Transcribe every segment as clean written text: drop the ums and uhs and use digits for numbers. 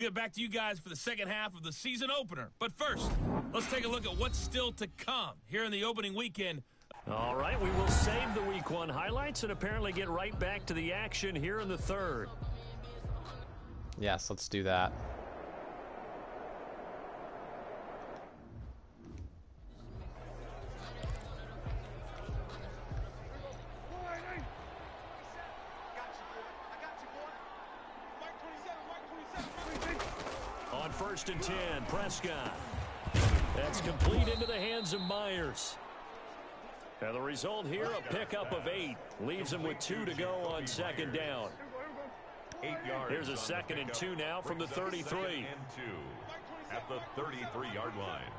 Get back to you guys for the second half of the season opener. But first, let's take a look at what's still to come here in the opening weekend. All right, we will save the Week 1 highlights and apparently get right back to the action here in the third. Yes, let's do that. On 1st and 10, Prescott. That's complete into the hands of Myers. And the result here, a pickup of 8. Leaves him with 2 to go on second down. 8 yards. Here's a 2nd and 2 now from the 33. At the 33-yard line.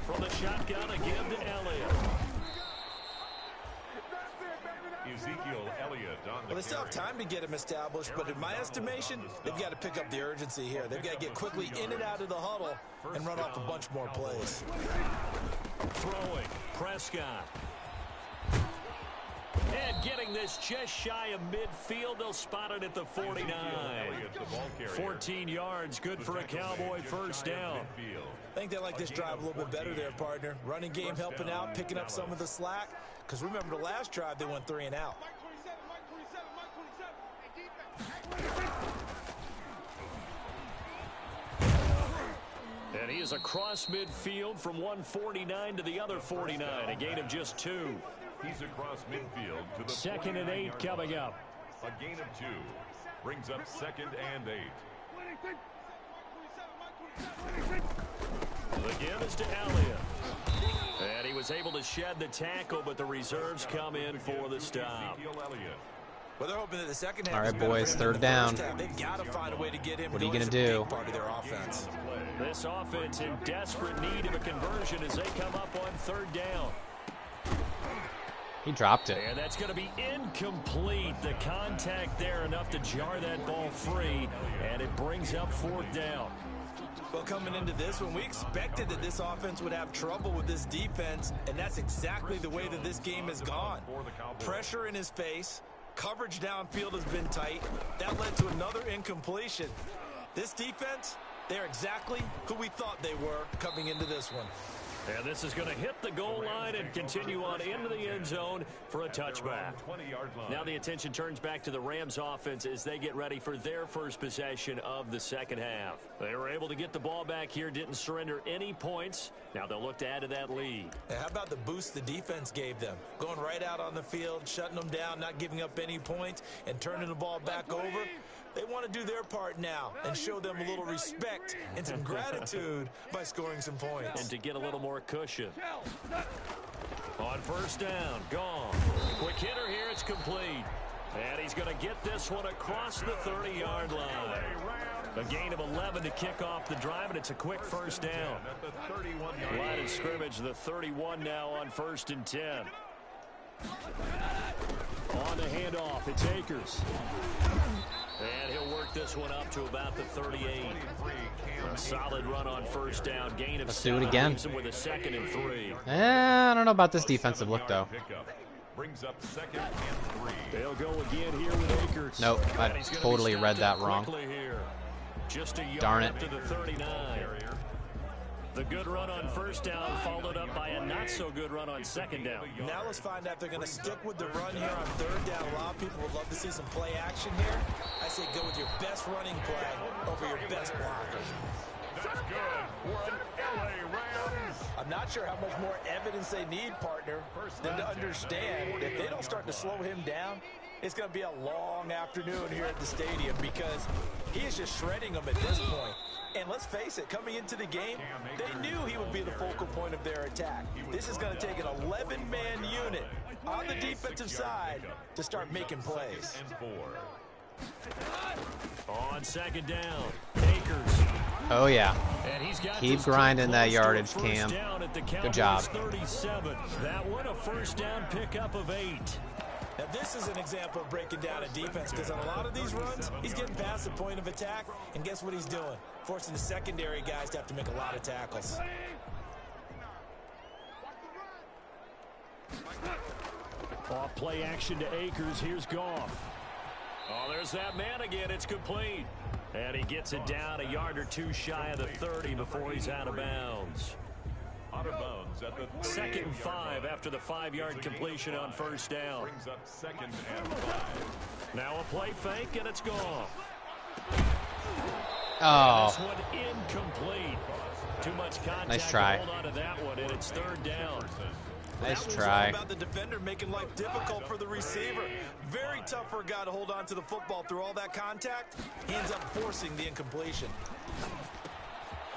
From the shotgun again to Elliott. Ezekiel Elliott on the Well, they still have time to get him established, but in my estimation, they've got to pick up the urgency here. They've got to get quickly in and out of the huddle and run off a bunch more plays. Throwing, Prescott. And getting this just shy of midfield. They'll spot it at the 49. 14 yards, good for a Cowboy first down. I think they like this drive a little bit better there, partner. Running game helping out, picking up some of the slack. Because remember the last drive, they went 3 and out. And he is across midfield from 149 to the other 49. A gain of just 2. He's across midfield to the 2nd and 8 coming up. A gain of 2. Brings up 2nd and 8. The give is to Elliott. And he was able to shed the tackle, but the reserves come in for the stop. Well, they're hoping that the second half. All right, boys, 3rd down. They've got to find a way to get him. What are you going to do? Part of their offense. This offense in desperate need of a conversion as they come up on 3rd down. He dropped it. And that's going to be incomplete. The contact there enough to jar that ball free, and it brings up 4th down. Well, coming into this one, we expected that this offense would have trouble with this defense, and that's exactly the way that this game has gone. Pressure in his face, coverage downfield has been tight. That led to another incompletion. This defense, they're exactly who we thought they were coming into this one. And this is going to hit the goal line and continue on into the end zone for a touchback. Now the attention turns back to the Rams offense as they get ready for their first possession of the second half. They were able to get the ball back here, didn't surrender any points. Now they'll look to add to that lead. And how about the boost the defense gave them? Going right out on the field, shutting them down, not giving up any points, and turning the ball back over. They want to do their part now and show them a little respect and some gratitude by scoring some points. And to get a little more cushion. On 1st down, gone. Quick hitter here, it's complete. And he's going to get this one across the 30-yard line. A gain of 11 to kick off the drive, and it's a quick 1st down. Line of scrimmage, the 31 now on 1st and 10. On the handoff, it's Akers. And he'll work this one up to about the 38. A solid run on 1st down. Gain of Let's do it again. With a 2nd and 3. I don't know about this defensive look, though. Brings up 2nd and 3. They'll go again here with Akers. Nope, I totally read that wrong. Just a yard Darn it. up to the 39. The good run on 1st down followed up by a not-so-good run on 2nd down. Now let's find out if they're going to stick with the run here on 3rd down. A lot of people would love to see some play action here. I say go with your best running play over your best blocker. That's good. One LA Rams. I'm not sure how much more evidence they need, partner, than to understand if they don't start to slow him down, it's going to be a long afternoon here at the stadium because he is just shredding them at this point. And let's face it, coming into the game, they knew he would be the focal point of their attack. This is going to take an 11-man unit on the defensive side to start making plays. On 2nd down, Akers. Oh, yeah. And he's got Keep grinding that yardage, Cam. Good job. 37. That one a 1st down pickup of 8. Now, this is an example of breaking down a defense because on a lot of these runs, he's getting past the point of attack, and guess what he's doing? Forcing the secondary guys to have to make a lot of tackles. Off play action to Akers. Here's Goff. Oh, there's that man again. It's complete. And he gets it down a yard or two shy of the 30 before he's out of bounds. Out of bounds at the 2nd and 5 after the 5-yard completion on first down. Brings up 2nd and 5. Now a play fake, and it's gone. Oh. This one incomplete. Too much contact. Nice try. To hold on to that one, and it's 3rd down. Nice That try. was all about the defender making life difficult for the receiver. Very tough for a guy to hold on to the football through all that contact. He ends up forcing the incompletion.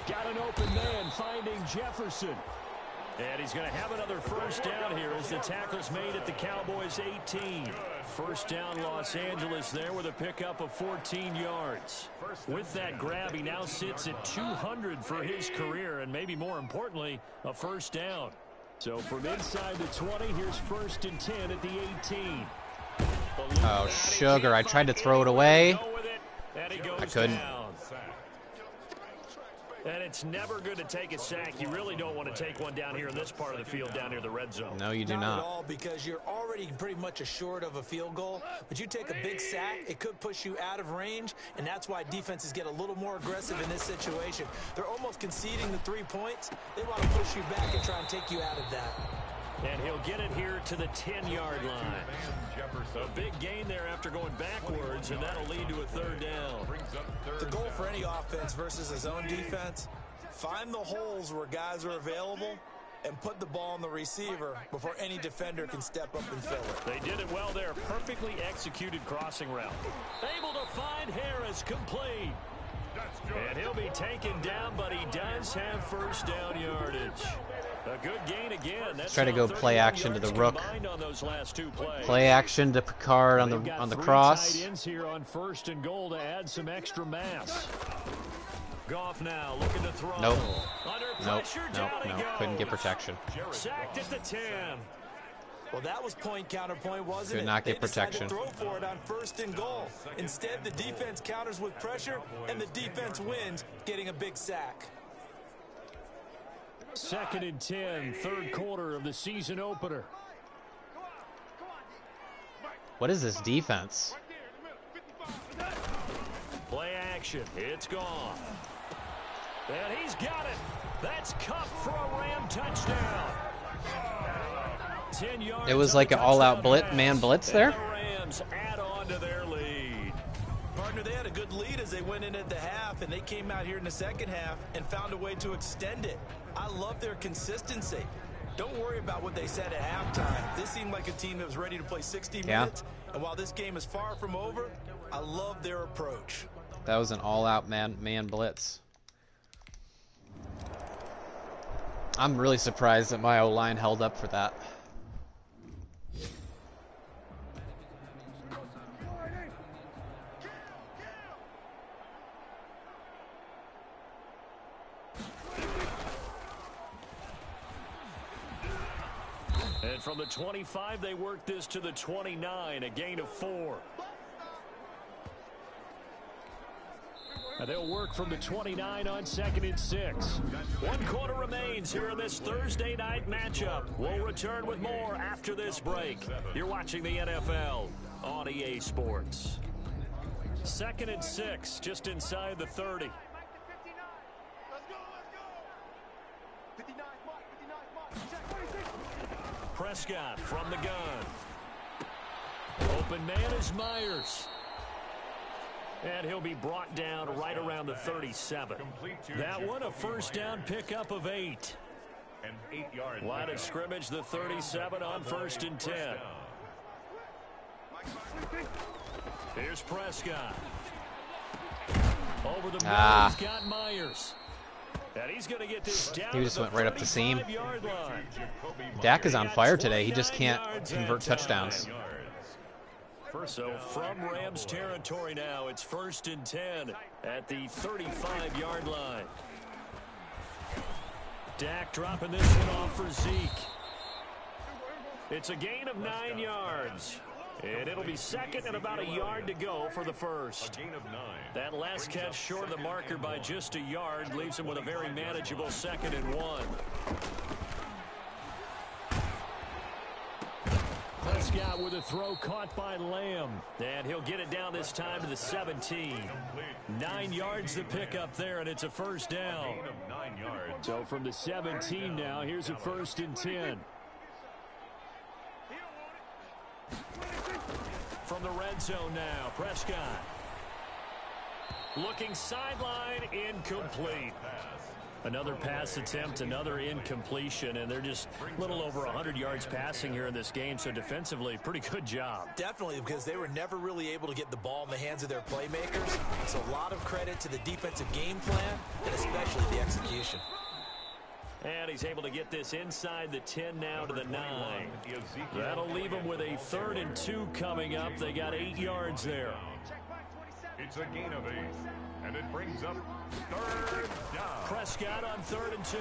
Got an open man finding Jefferson. And he's going to have another first down here as the tackle's made at the Cowboys' 18. First down Los Angeles there with a pickup of 14 yards. With that grab, he now sits at 200 for his career, and maybe more importantly, a first down. So from inside the 20, here's 1st and 10 at the 18. Oh, sugar. I tried to throw it away. I couldn't. And it's never good to take a sack. You really don't want to take one down here in this part of the field, down near the red zone. No, you do Not not. at all, because you're already pretty much assured of a field goal. But you take a big sack, it could push you out of range, and that's why defenses get a little more aggressive in this situation. They're almost conceding the 3 points. They want to push you back and try and take you out of that. And he'll get it here to the 10-yard line. A big gain there after going backwards, and that'll lead to a 3rd down. The goal for any offense versus his own defense, find the holes where guys are available and put the ball on the receiver before any defender can step up and fill it. They did it well there. Perfectly executed crossing route. Able to find Harris complete. And he'll be taken down, but he does have first down yardage. A good gain again. That's Try to go play action to the rook. On those last 2 plays. Play action to Picard on the cross. Tight ends here on 1st and goal to add some extra mass. Goff now looking to throw. Nope. Under Nope. pressure, Nope. down he Nope. goes. Couldn't get protection. Sacked at the 10. Well, that was point counterpoint, wasn't it? Could not get They decided protection. to throw for it on 1st and goal. Instead, the defense counters with pressure, and the defense wins, getting a big sack. 2nd and 10, 3rd quarter of the season opener. What is this defense? Play action. It's gone. And he's got it. That's Cup for a Ram touchdown. 10 yards. It was like an all-out man blitz there. And the Rams add on to their lead. Partner, they had a good lead as they went in at the half, and they came out here in the 2nd half and found a way to extend it. I love their consistency. Don't worry about what they said at halftime. This seemed like a team that was ready to play 60 minutes. And while this game is far from over, I love their approach. That was an all-out man blitz. I'm really surprised that my O-line held up for that. And from the 25, they work this to the 29, a gain of 4. And they'll work from the 29 on 2nd and 6. 1 quarter remains here in this Thursday night matchup. We'll return with more after this break. You're watching the NFL on EA Sports. 2nd and 6, just inside the 30. Prescott from the gun. Open man is Myers. And he'll be brought down right around the 37. That one a first down pickup of 8. An 8-yard Line of scrimmage, the 37 on 1st and 10. Here's Prescott. Over the middle, he's got Myers. And he's going to get this down. He just to went the right up the seam. 35-yard line. Dak is on fire today. He just can't convert touchdowns. So from Rams territory now, it's 1st and 10 at the 35-yard line. Dak dropping this one off for Zeke. It's a gain of 9 yards. And it'll be 2nd and about a yard to go for the first. That last catch short of the marker by just a yard leaves him with a very manageable 2nd and 1. Prescott with a throw caught by Lamb. And he'll get it down this time to the 17. 9 yards to pick up there, and it's a first down. So from the 17 now, here's a 1st and 10. From the red zone now, Prescott. Looking sideline, incomplete. Another pass attempt, another incompletion, and they're just a little over 100 yards passing here in this game, so defensively, pretty good job. Definitely, because they were never really able to get the ball in the hands of their playmakers, so a lot of credit to the defensive game plan, and especially the execution. And he's able to get this inside the 10 now to the 9. That'll leave them with a 3rd and 2 coming up. They got 8 yards there. It's a gain of 8, and it brings up 3rd down. Prescott on 3rd and 2.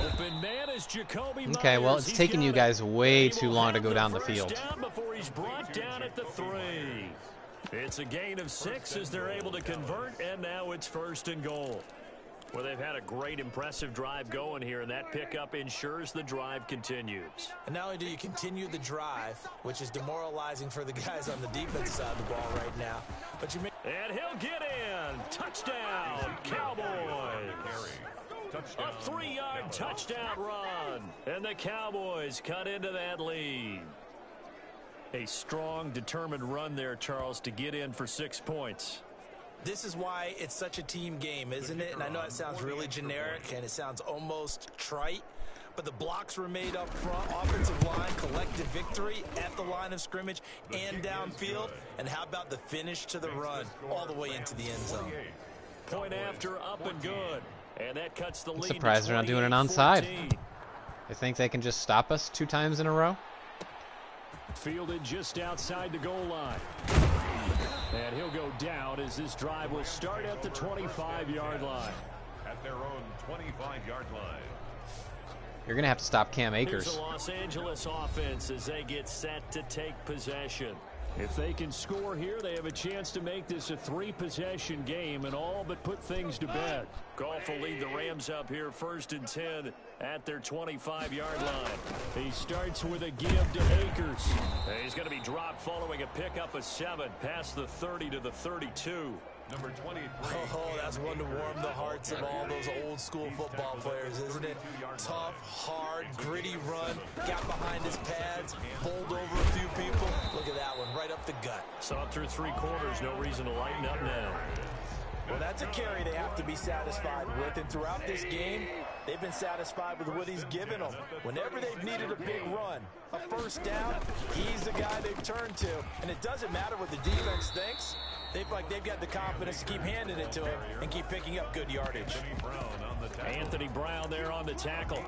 Open man is Jacoby Myers. Okay, well, it's taking you guys way too long to go down the field. Down before he's brought down at the 3. It's a gain of 6 as they're able to convert, and now it's 1st and goal. Well, they've had a great, impressive drive going here, and that pickup ensures the drive continues. And not only do you continue the drive, which is demoralizing for the guys on the defense side of the ball right now, but you make... And he'll get in. Touchdown, Cowboys. A 3-yard touchdown run. And the Cowboys cut into that lead. A strong, determined run there, Charles, to get in for 6 points. This is why it's such a team game, isn't it? And I know it sounds really generic and it sounds almost trite, but the blocks were made up front, offensive line, collective victory at the line of scrimmage and downfield. And how about the finish to the run all the way into the end zone? Point after, up and good. And that cuts the lead. I'm surprised they're not doing it onside. I think they can just stop us 2 times in a row. Fielded just outside the goal line. And he'll go down as this drive will start at the 25-yard line. At their own 25-yard line. You're going to have to stop Cam Akers. Here's the Los Angeles offense as they get set to take possession. If they can score here, they have a chance to make this a 3-possession game and all but put things to bed. Goff will lead the Rams up here 1st and 10 at their 25-yard line. He starts with a give to Akers. And he's going to be dropped following a pickup of 7 past the 30 to the 32. Number 23. Oh, that's one to warm the hearts of all those old school football players, isn't it? Tough, hard, gritty run, got behind his pads, bowled over a few people. Look at that one, right up the gut. Saw through 3 quarters, no reason to lighten up now. Well, that's a carry they have to be satisfied with, and throughout this game, they've been satisfied with what he's given them. Whenever they've needed a big run, a 1st down, he's the guy they've turned to. And it doesn't matter what the defense thinks. They've got the confidence to keep handing it to him and keep picking up good yardage. Anthony Brown there on the tackle.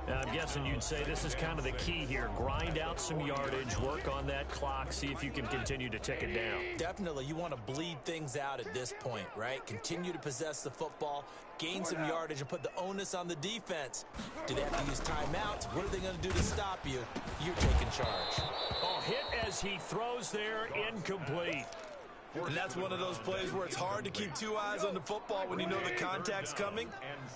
Now, I'm guessing you'd say this is kind of the key here. Grind out some yardage, work on that clock, see if you can continue to tick it down. Definitely. You want to bleed things out at this point, right? Continue to possess the football, gain some yardage, and put the onus on the defense. Do they have to use timeouts? What are they going to do to stop you? You're taking charge. Oh, hit as he throws there, incomplete. And that's one of those plays where it's hard to keep 2 eyes on the football when you know the contact's coming,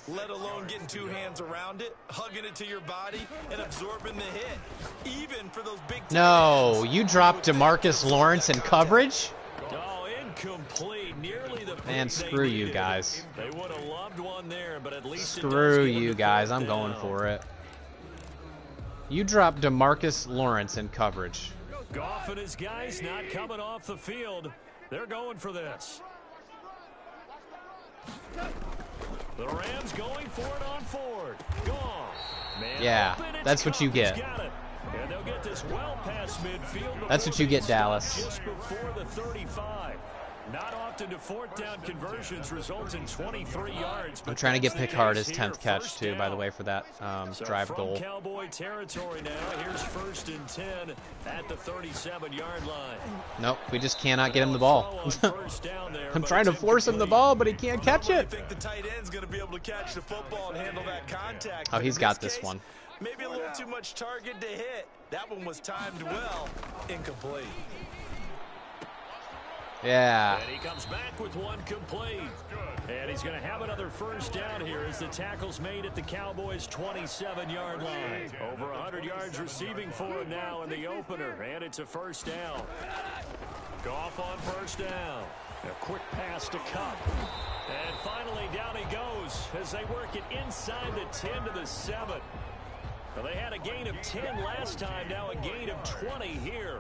let alone getting 2 hands around it, hugging it to your body, and absorbing the hit. Even for those big... No, you dropped DeMarcus Lawrence in coverage? Oh, incomplete. Nearly the... Man, screw you guys. They would have loved one there, but at least... Screw you guys. I'm going for it. You dropped DeMarcus Lawrence in coverage. Goff and his guys not coming off the field. They're going for this. The Rams going for it on 4th. Goff. Man, yeah, that's what you get. And they'll get this well past midfield. That's what you get, Dallas. Just before the 35. Not often do 4th down conversions result in 23 yards. I'm trying to get Pickard his 10th catch, too, by the way, for that drive goal. Cowboy territory now. Here's 1st and 10 at the 37-yard line. Nope, we just cannot get him the ball. I'm trying to force him the ball, but he can't catch it. I think the tight end's going to be able to catch the football and handle that contact. Oh, he's got this one. Maybe a little too much target to hit. That one was timed well. Incomplete. Yeah. And he comes back with one complete. And he's going to have another first down here as the tackle's made at the Cowboys' 27-yard line. Over 100 yards receiving for him now in the opener, and it's a first down. Goff on first down. A quick pass to Cup. And finally down he goes as they work it inside the 10 to the 7. Well, they had a gain of 10 last time, now a gain of 20 here.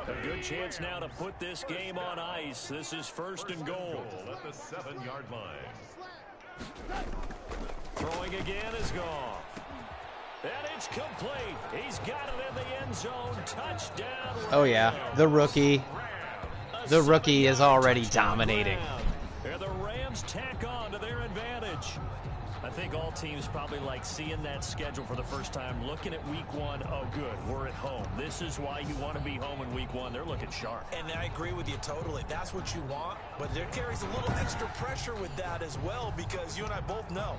A good chance now to put this game on ice. This is first and goal. At the 7-yard line. Throwing again is Goff. And it's complete. He's got it in the end zone. Touchdown. Oh, yeah. The rookie. The rookie is already dominating. And the Rams tack on to their advantage. I think all teams probably like seeing that schedule for the first time, looking at week one. Oh, good, we're at home. This is why you want to be home in week one. They're looking sharp. And I agree with you totally. That's what you want, but there carries a little extra pressure with that as well, because you and I both know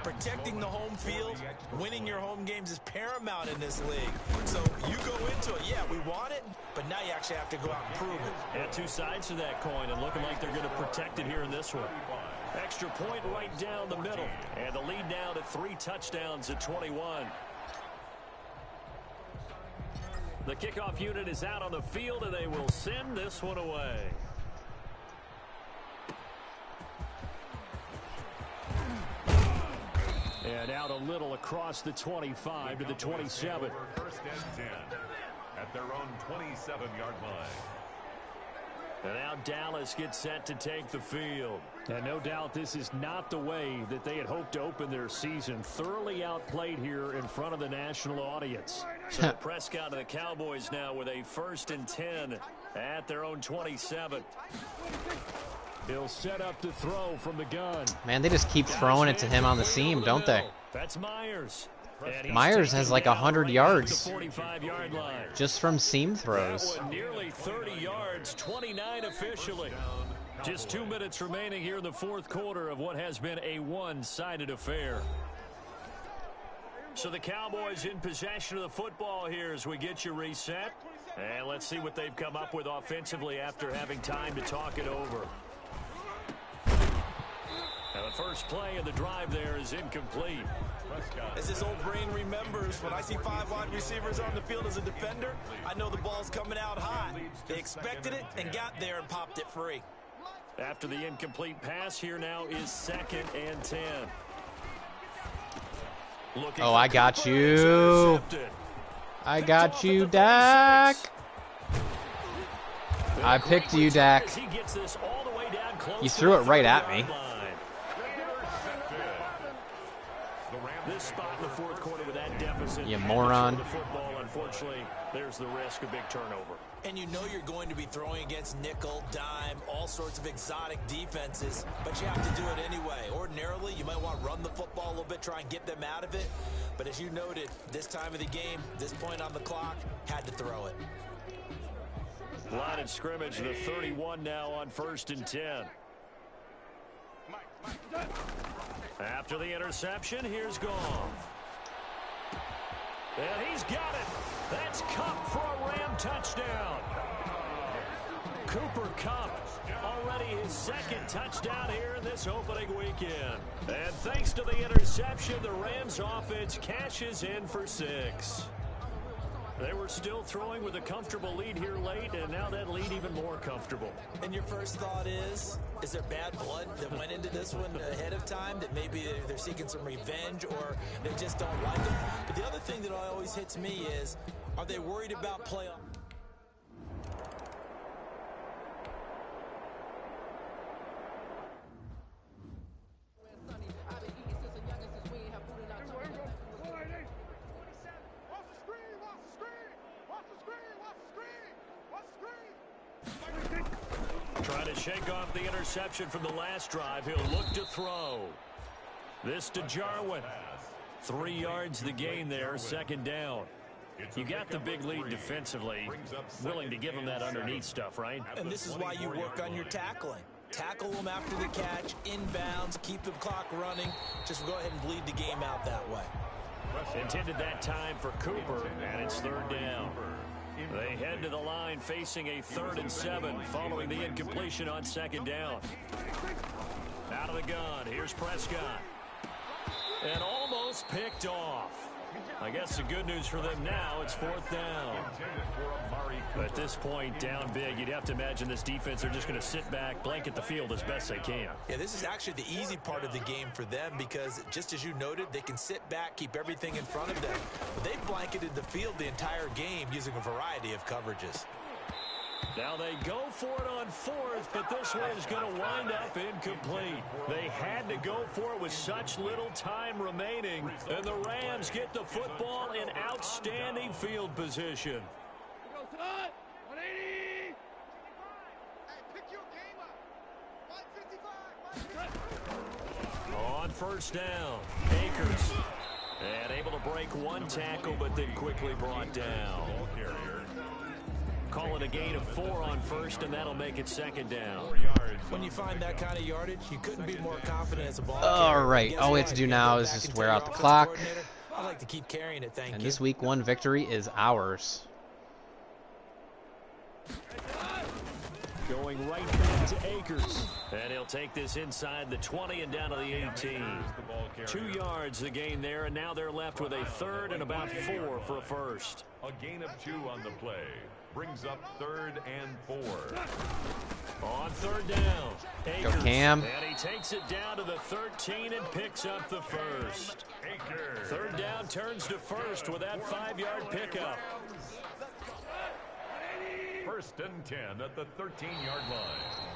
protecting the home field, winning your home games is paramount in this league. So you go into it, yeah, we want it, but now you actually have to go out and prove it. And two sides to that coin, and looking like they're going to protect it here in this one. Extra point right down the middle. And the lead now to 3 touchdowns at 21. The kickoff unit is out on the field, and they will send this one away. And out a little across the 25 to the 27. First and 10 at their own 27-yard line. And now Dallas gets set to take the field. And no doubt this is not the way that they had hoped to open their season. Thoroughly outplayed here in front of the national audience. So Prescott and the Cowboys now with a 1st and 10 at their own 27. He'll set up to throw from the gun. Man, they just keep throwing it to him on the seam, don't they? That's Myers. Myers has like 100 yards 45-yard line. just from seam throws. That one nearly 30 yards, 29 officially. Just 2 minutes remaining here in the fourth quarter of what has been a one-sided affair. So the Cowboys in possession of the football here as we get you reset. And let's see what they've come up with offensively after having time to talk it over. Now the first play of the drive there is incomplete. As his old brain remembers, when I see 5 wide receivers on the field as a defender, I know the ball's coming out hot. They expected it and got there and popped it free. After the incomplete pass, here now is 2nd and 10. Oh, I got you. I got you, Dak. I picked you, Dak. You threw it right at me. This spot in the fourth quarter with that deficit. You moron. The football, unfortunately, there's the risk of big turnover. And you know you're going to be throwing against nickel, dime, all sorts of exotic defenses, but you have to do it anyway. Ordinarily, you might want to run the football a little bit, try and get them out of it. But as you noted, this time of the game, this point on the clock, had to throw it. Line of scrimmage, the 31 now on 1st and 10. After the interception, here's Goff. And he's got it. That's Cup for a Ram touchdown. Cooper Kupp, already his 2nd touchdown here in this opening weekend. And thanks to the interception, the Rams offense cashes in for 6. They were still throwing with a comfortable lead here late, and now that lead even more comfortable. And your first thought is there bad blood that went into this one ahead of time, that maybe they're seeking some revenge or they just don't like it? But the other thing that always hits me is, are they worried about playoff? Trying to shake off the interception from the last drive. He'll look to throw. This to Jarwin. 3 yards the gain there, 2nd down. You got the big lead defensively. Willing to give them that underneath stuff, right? And this is why you work on your tackling. Tackle them after the catch, inbounds, keep the clock running. Just go ahead and bleed the game out that way. Intended that time for Cooper, and it's 3rd down. They head to the line facing a 3rd and 7 following the incompletion on 2nd down. Out of the gun, here's Prescott. And almost picked off. I guess the good news for them now, it's 4th down. At this point, down big, you'd have to imagine this defense are just going to sit back, blanket the field as best they can. Yeah, this is actually the easy part of the game for them because, just as you noted, they can sit back, keep everything in front of them. But they've blanketed the field the entire game using a variety of coverages. Now they go for it on 4th, but this one is going to wind up incomplete. They had to go for it with such little time remaining, and the Rams get the football in outstanding field position. On 1st down, Akers. And able to break one tackle, but then quickly brought down. Call it a gain of 4 on 1st, and that'll make it 2nd down. When you find that kind of yardage, you couldn't be more confident as a ball All right, all we have to do now is just wear out the clock. I like to keep carrying it, thank you. And this week 1 victory is ours. Going right back to Akers. And he'll take this inside the 20 and down to the 18. 2 yards the gain there, and now they're left with a 3rd and about 4 for a first. A gain of 2 on the play. Brings up 3rd and 4. On 3rd down, Akers. Go Cam. And he takes it down to the 13 and picks up the first. 3rd down turns to 1st with that 5-yard pickup. 1st and 10 at the 13-yard line.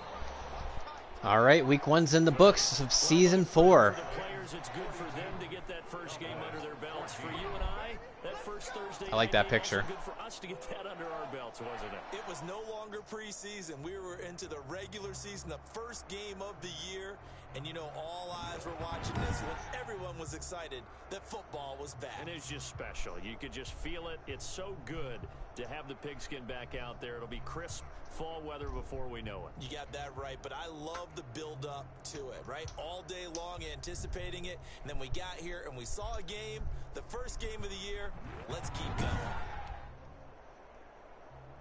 All right, week 1's in the books of season 4. For the players, it's good for them to get that first game under their belts. For you and I, that first Thursday I like that night picture. was good for us to get that under our belts, wasn't it? It was no longer preseason. We were into the regular season, the first game of the year. And, you know, all eyes were watching this when everyone was excited that football was back. And it's just special. You could just feel it. It's so good to have the pigskin back out there. It'll be crisp fall weather before we know it. You got that right, but I love the build-up to it, right? All day long anticipating it, and then we got here and we saw a game, the first game of the year. Let's keep going.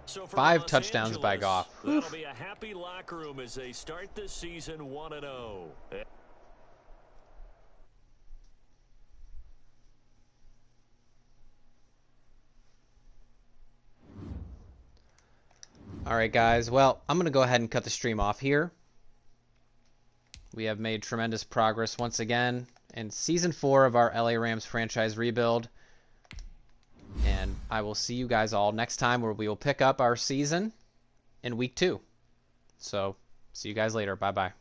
So for 5 Los touchdowns Angeles, by Goff. That'll be a happy locker room as they start this season 1-0. All right, guys. Well, I'm going to go ahead and cut the stream off here. We have made tremendous progress once again in Season 4 of our LA Rams franchise rebuild. And I will see you guys all next time where we will pick up our season in Week 2. So, see you guys later. Bye-bye.